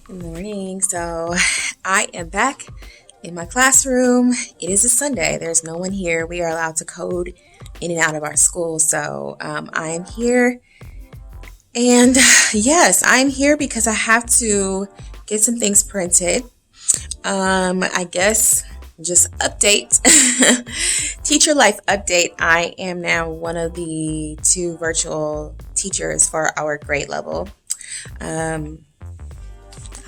Good morning. So I am back in my classroom. It is a Sunday. There's no one here. We are allowed to code in and out of our school. So I am here. And yes, I'm here because I have to get some things printed. I guess just update. Teacher life update. I am now one of the two virtual teachers for our grade level.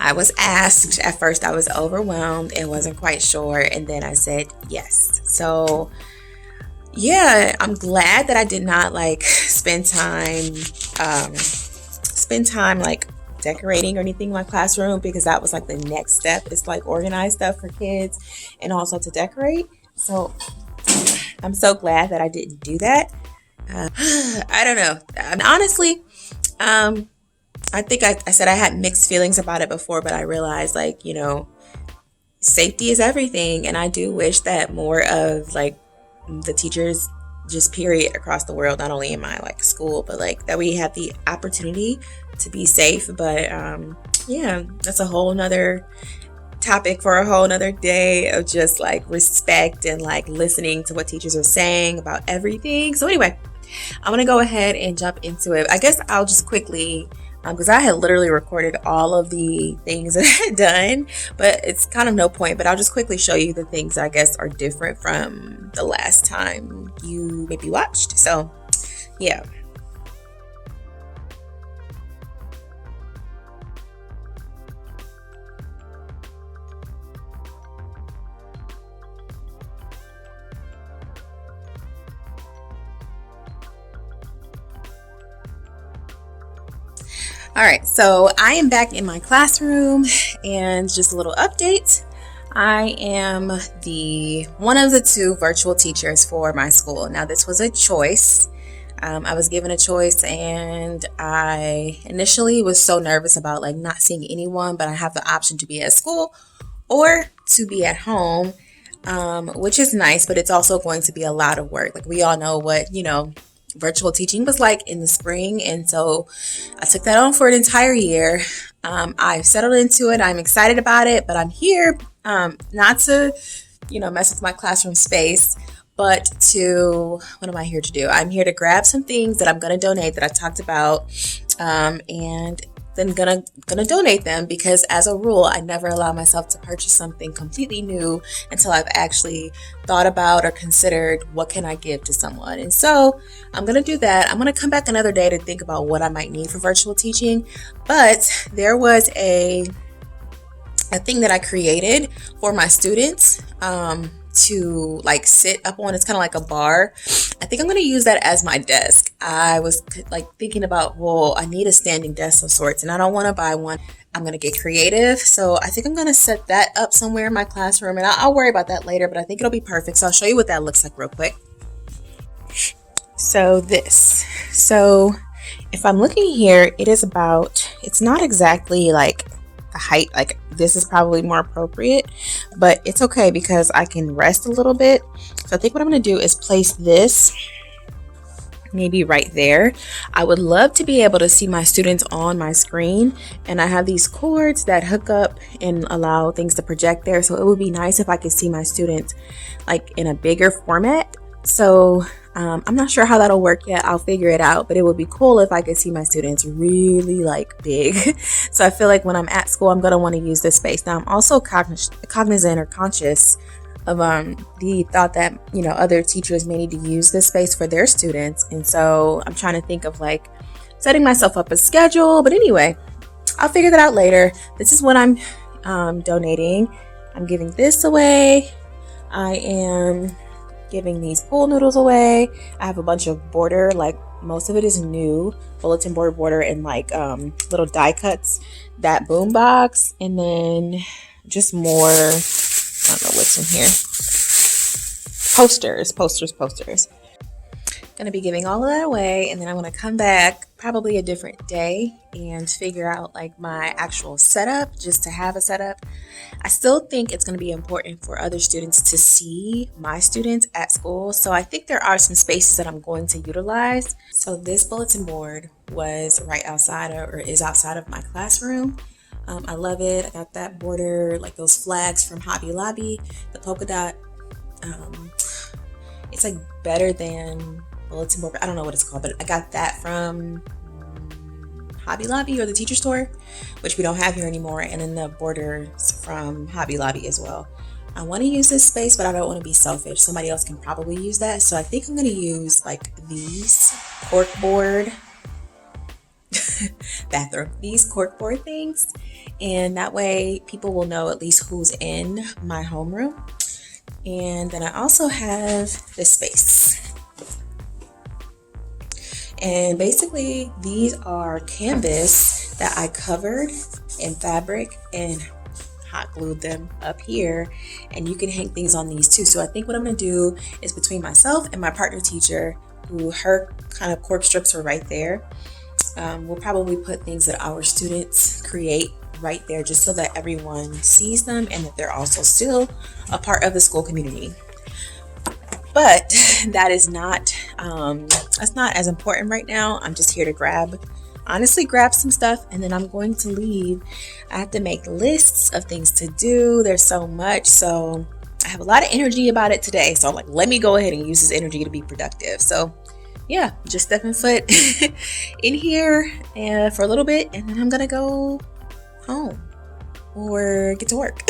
I was asked. At first I was overwhelmed and wasn't quite sure, and then I said yes. So yeah, I'm glad that I did not spend time like decorating or anything in my classroom, because that was like the next step. It's like organize stuff for kids and also to decorate. So I'm so glad that I didn't do that. I don't know. And honestly, I think I said I had mixed feelings about it before, but I realized, safety is everything. And I do wish that more of the teachers, just period, across the world, not only in my school, but that we have the opportunity to be safe. But yeah, that's a whole nother topic for a whole nother day of just respect and listening to what teachers are saying about everything. So anyway, I'm gonna go ahead and jump into it. I guess I'll just quickly, because I had literally recorded all of the things that I had done, but it's kind of no point. But I'll just quickly show you the things I guess are different from the last time you maybe watched. So yeah. All right, so I am back in my classroom, and just a little update. I am the one of the two virtual teachers for my school. Now, this was a choice. I was given a choice, and I initially was so nervous about not seeing anyone, but I have the option to be at school or to be at home, which is nice, but it's also going to be a lot of work. We all know what, virtual teaching was like in the spring. And so I took that on for an entire year. I've settled into it. I'm excited about it, but I'm here not to, mess with my classroom space, but what am I here to do? I'm here to grab some things that I'm going to donate that I talked about, and then gonna donate them, because as a rule I never allow myself to purchase something completely new until I've actually thought about or considered what can I give to someone. And so I'm gonna do that. I'm gonna come back another day to think about what I might need for virtual teaching. But there was a thing that I created for my students to sit up on. It's kind of like a bar. I think I'm going to use that as my desk. I was thinking about, well, I need a standing desk of sorts, and I don't want to buy one. I'm going to get creative. So I think I'm going to set that up somewhere in my classroom, and I'll worry about that later, but I think it'll be perfect. So I'll show you what that looks like real quick. So if I'm looking here, it's not exactly the height. This is probably more appropriate, but it's okay because I can rest a little bit. So I think what I'm going to do is place this maybe right there. I would love to be able to see my students on my screen, and I have these cords that hook up and allow things to project there. So it would be nice if I could see my students in a bigger format. So I'm not sure how that'll work yet. I'll figure it out, but it would be cool if I could see my students really big. So I feel like when I'm at school, I'm going to want to use this space. Now, I'm also cognizant or conscious of the thought that, other teachers may need to use this space for their students. And so I'm trying to think of setting myself up a schedule. But anyway, I'll figure that out later. This is what I'm donating. I'm giving this away. I am giving these pool noodles away. I have a bunch of border, most of it is new bulletin board border, and little die cuts, that boom box, and then just more, I don't know what's in here, posters. Gonna be giving all of that away, and then I'm gonna come back probably a different day and figure out my actual setup, just to have a setup. I still think it's gonna be important for other students to see my students at school, so I think there are some spaces that I'm going to utilize. So this bulletin board was right outside of, or is outside of my classroom. I love it. I got that border, like those flags from Hobby Lobby, the polka dot. Um, it's like better than bulletin board. I don't know what it's called, but I got that from Hobby Lobby or the teacher store, which we don't have here anymore. And then the borders from Hobby Lobby as well. I want to use this space, but I don't want to be selfish. Somebody else can probably use that. So I think I'm going to use like these corkboard these corkboard things. And that way people will know at least who's in my homeroom. And then I also have this space. And basically these are canvas that I covered in fabric and hot glued them up here, and you can hang things on these too. So I think what I'm going to do is between myself and my partner teacher, who her kind of cork strips are right there, we'll probably put things that our students create right there, just so that everyone sees them and that they're also still a part of the school community. But that is not that's not as important right now. I'm just here to grab some stuff, and then I'm going to leave. I have to make lists of things to do. There's so much, so I have a lot of energy about it today. So I'm like, let me go ahead and use this energy to be productive. So yeah, just stepping foot in here for a little bit, and then I'm gonna go home or get to work.